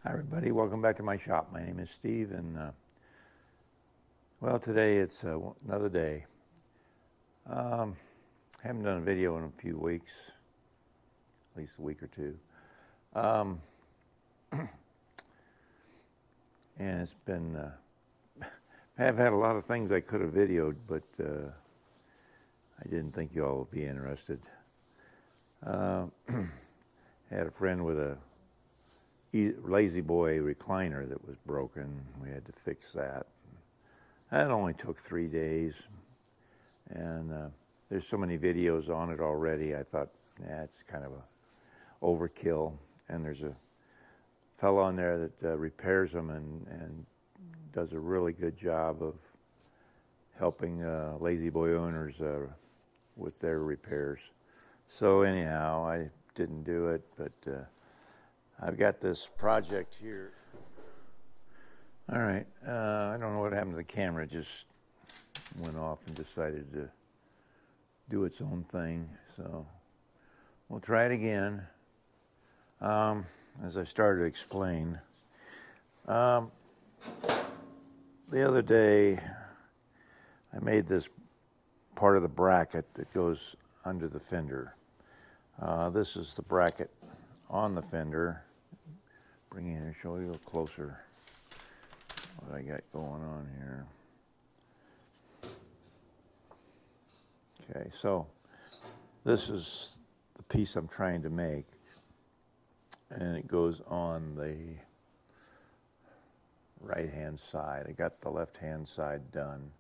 Hi everybody, welcome back to my shop. My name is Steve and well, today it's another day. Haven't done a video in a few weeks, at least a week or two. And it's been, I have had a lot of things I could have videoed, but I didn't think you all would be interested. Had a friend with a Lazy Boy recliner that was broken. We had to fix that. That only took 3 days, and there's so many videos on it already. I thought, it's kind of a overkill. And there's a fellow on there that repairs them and does a really good job of helping Lazy Boy owners with their repairs. So anyhow, I didn't do it, but I've got this project here. All right, I don't know what happened to the camera. It just went off and decided to do its own thing. So we'll try it again. As I started to explain, the other day I made this part of the bracket that goes under the fender. This is the bracket on the fender. Bring it in and show you a little closer what I got going on here. Okay, so this is the piece I'm trying to make, and it goes on the right hand side. I got the left hand side done,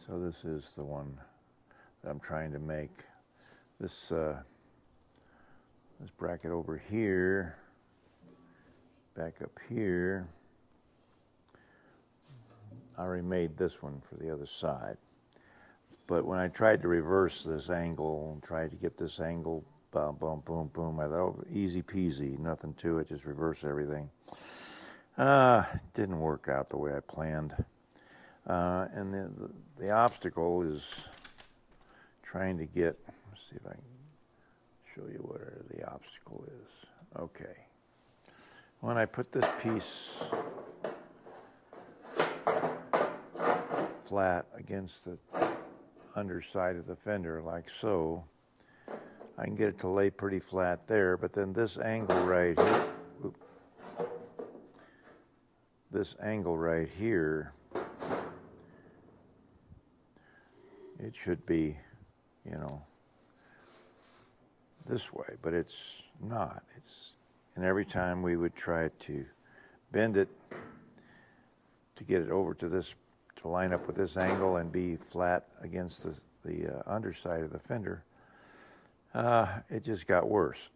so this is the one that I'm trying to make. This bracket over here, back up here, I already made this one for the other side. But when I tried to reverse this angle and tried to get this angle, boom, boom, boom, boom, I thought, oh, easy peasy, nothing to it, just reverse everything. It didn't work out the way I planned. And the obstacle is trying to get, let's see if I can show you where the obstacle is. Okay. When I put this piece flat against the underside of the fender like so, I can get it to lay pretty flat there, but then this angle right here, this angle right here, it should be, this way, but it's not. And every time we would try to bend it to get it over to this, to line up with this angle and be flat against the underside of the fender, it just got worse.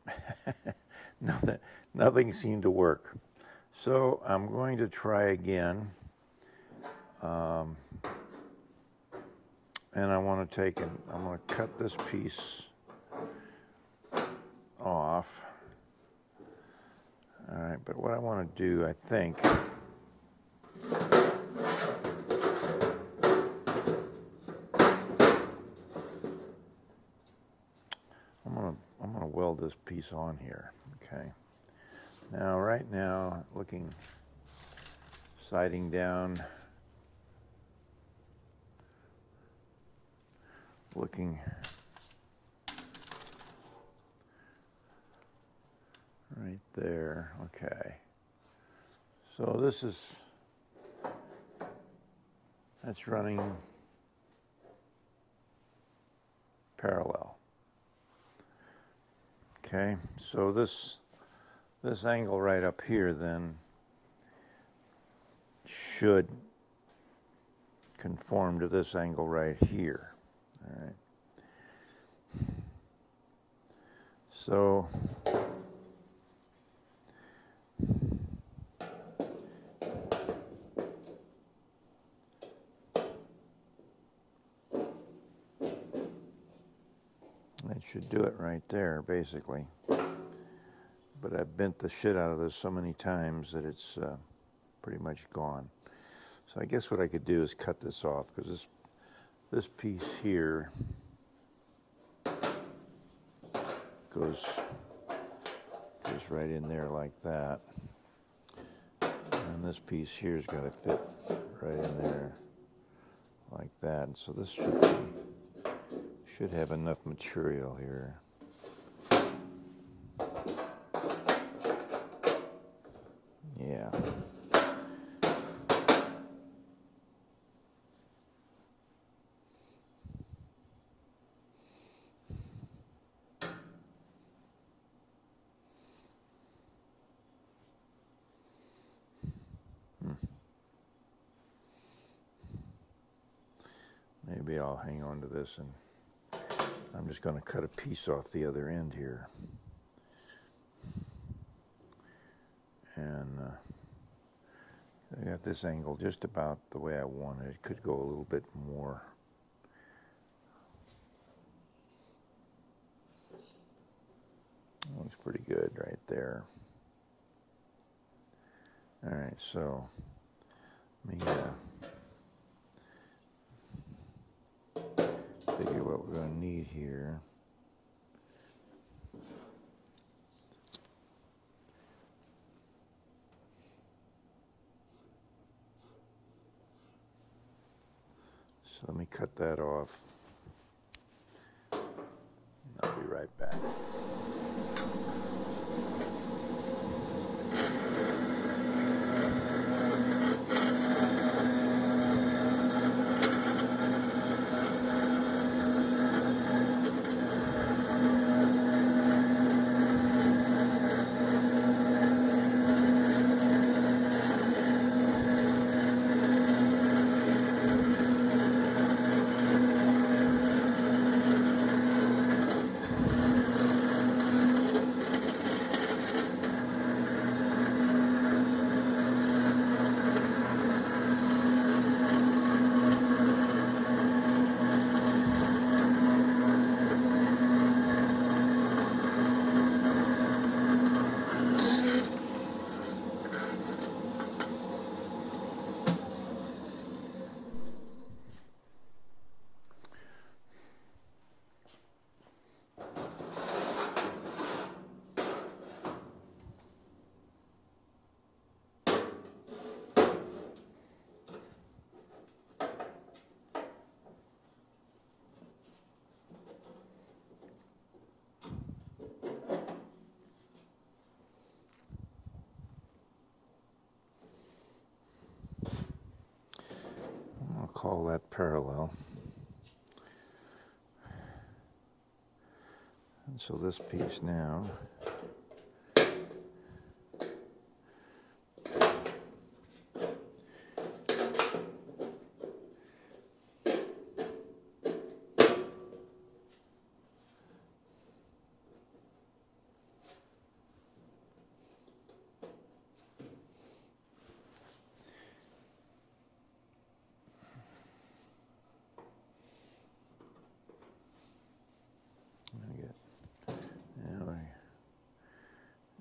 Nothing seemed to work. So I'm going to try again. And I want to I'm going to cut this piece off. All right, but what I want to do, I think, I'm gonna weld this piece on here. Okay. Now, right now, sighting down, looking right there. Okay. So that's running parallel. Okay, so this angle right up here then should conform to this angle right here. All right. So that should do it right there, basically. But I've bent the shit out of this so many times that it's pretty much gone. So I guess what I could do is cut this off, because this piece here goes right in there like that. And this piece here's got to fit right in there like that. And so this should have enough material here. Yeah. Maybe I'll hang on to this, and I'm just going to cut a piece off the other end here. And I got this angle just about the way I want it. It could go a little bit more. Looks pretty good right there. All right, so let me figure what we're going to need here. So let me cut that off. I'll be right back. I'll call that parallel. And so this piece now,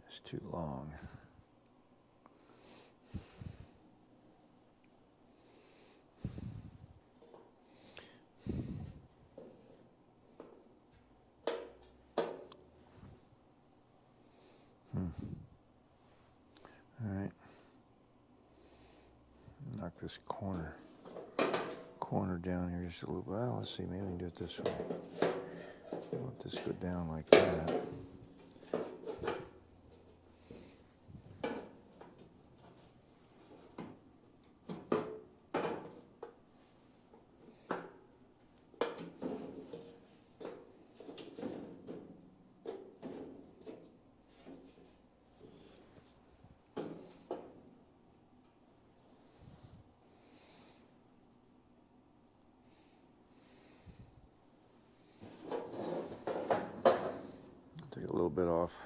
it's too long. All right. Knock this corner down here just a little bit. Well, let's see, maybe we can do it this way. Let this go down like that. Take a little bit off.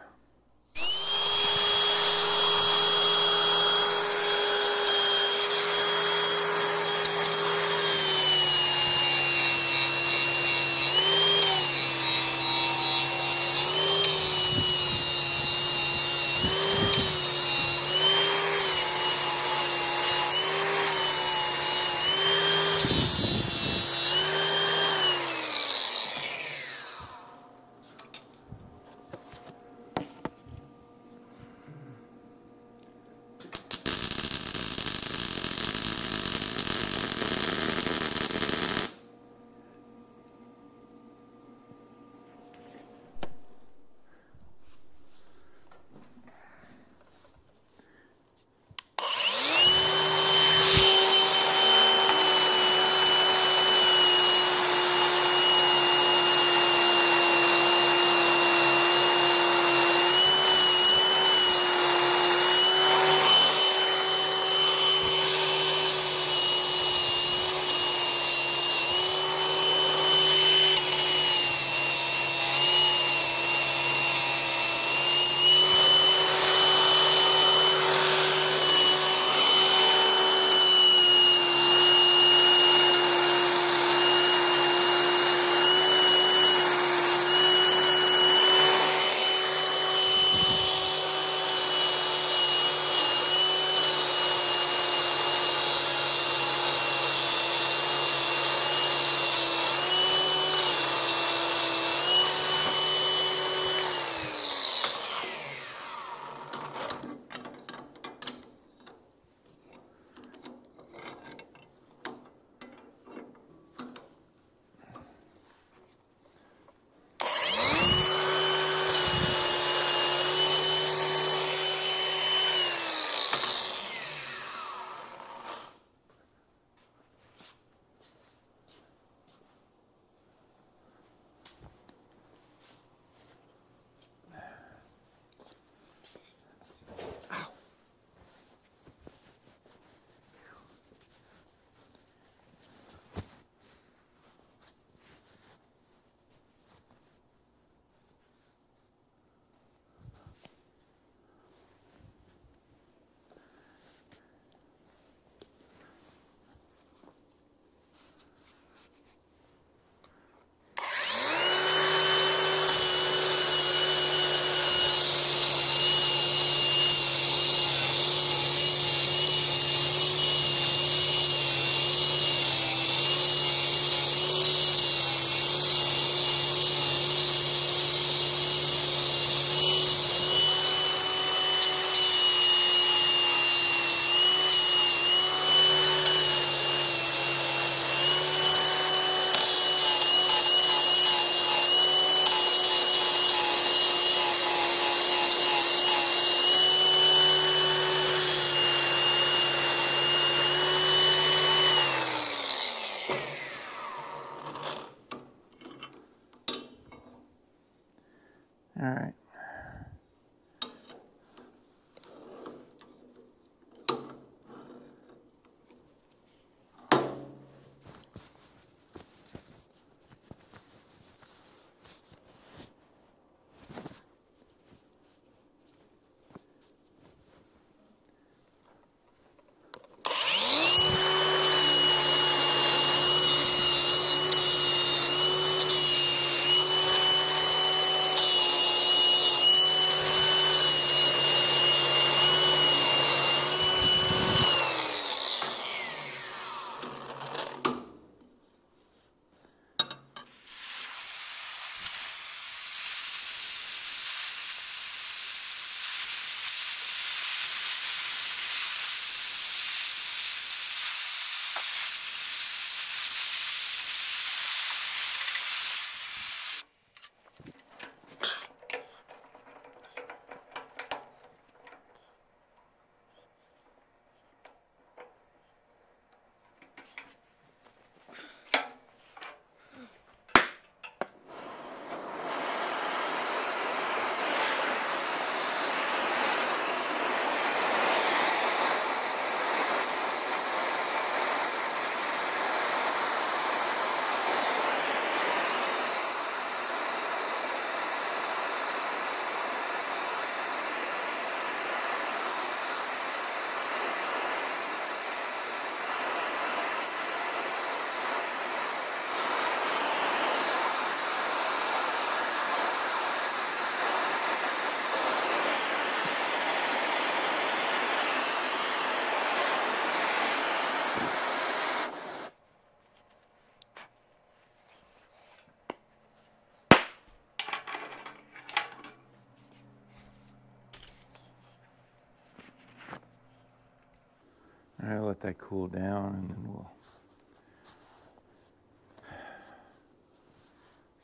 All right, let that cool down, and then we'll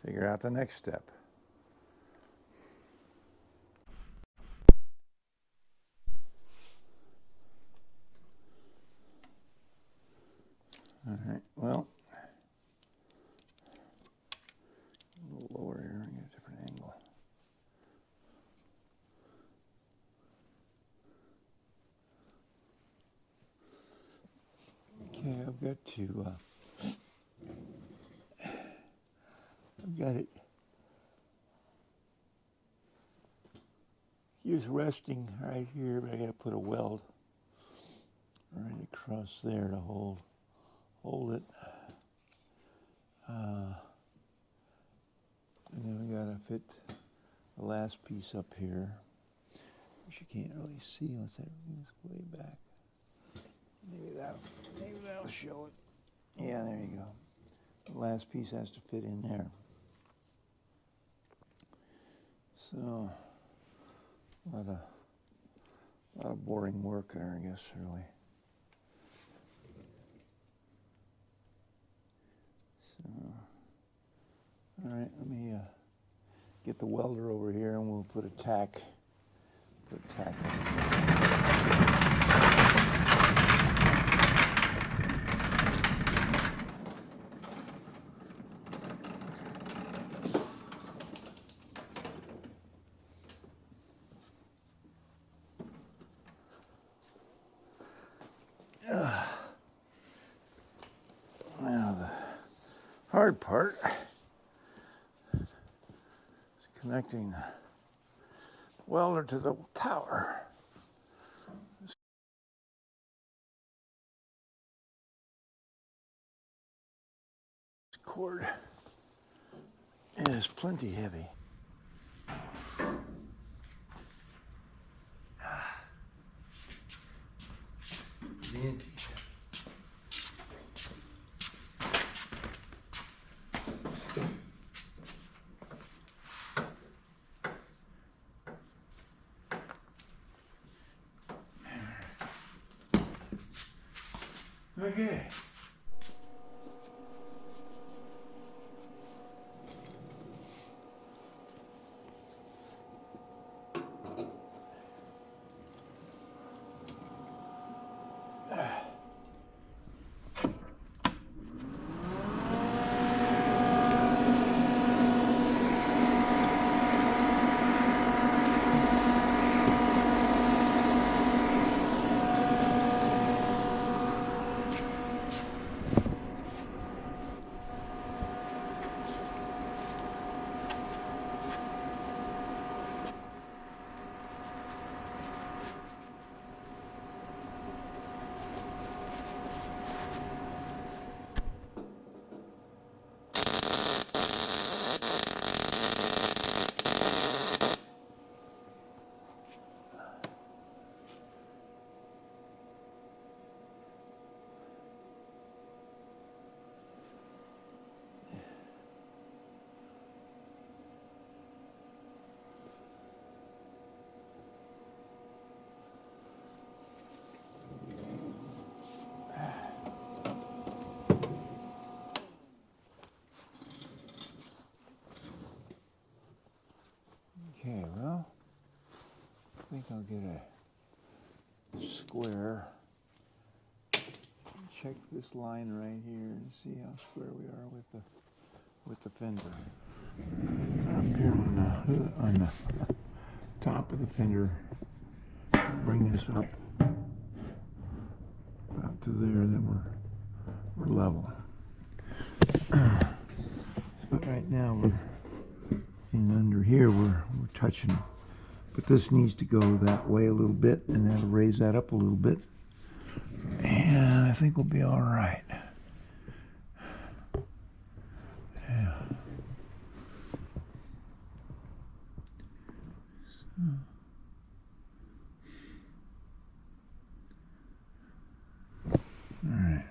figure out the next step. All right, well, a little lower here and get a different angle. Okay, I've got it. He's resting right here, but I got to put a weld right across there to hold it. And then we got to fit the last piece up here, which you can't really see unless everything's way back. Maybe that'll show it. Yeah, there you go. The last piece has to fit in there. So, a lot of boring work there, I guess, really. So, all right, let me get the welder over here, and we'll put a tack. Now the hard part is connecting the welder to the power. This cord is plenty heavy. Okay. Okay, well, I think I'll get a square. Check this line right here and see how square we are with the fender. Up here on the top of the fender, bring this up about to there, then we're level. But right now we're in under here, we're touching, but this needs to go that way a little bit, and that'll raise that up a little bit, and I think we'll be all right. Yeah. So. All right.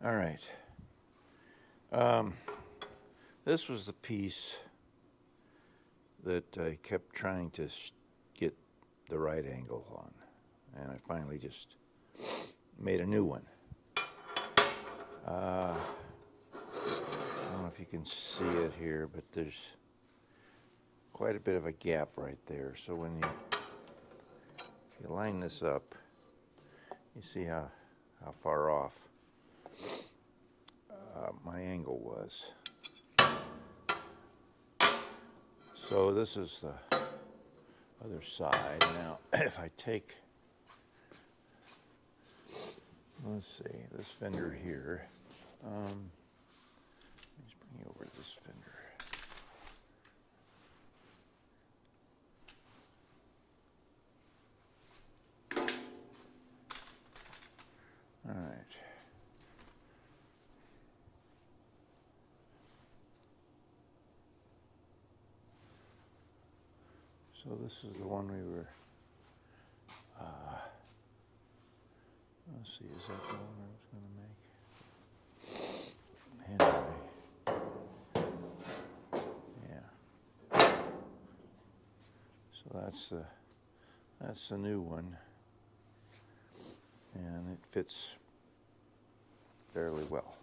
All right. This was the piece that I kept trying to get the right angle on, and I finally just made a new one. I don't know if you can see it here, but there's quite a bit of a gap right there. So when you line this up, you see how far off my angle was. So this is the other side. Now, if I take, let's see, this Fender here. Let me just bring you over to this Fender. All right. So this is the one we were, let's see, is that the one I was going to make? Anyway, yeah. So that's the new one, and it fits fairly well.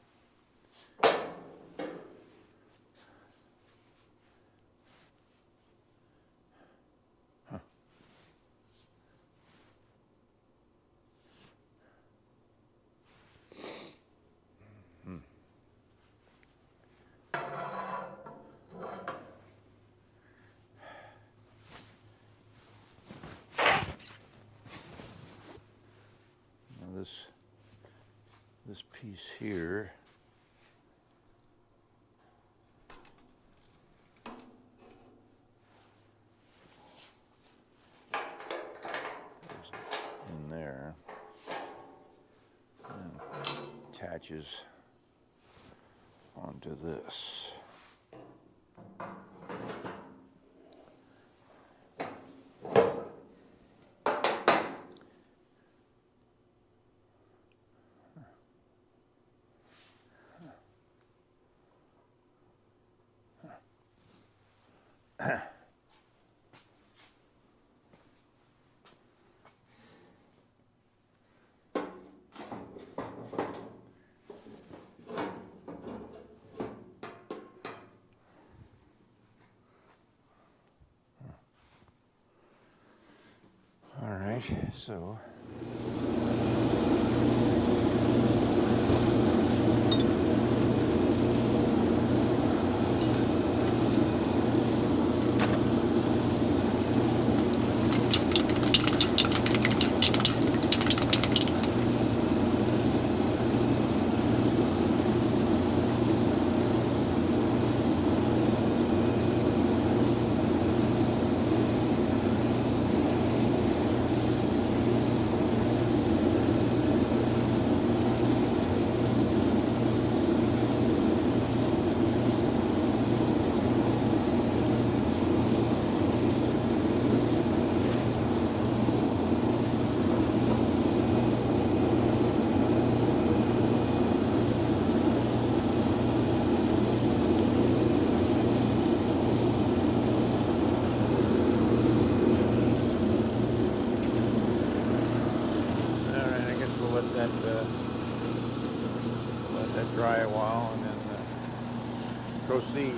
This piece here goes in there and attaches onto this. All right, so let that dry a while and then proceed.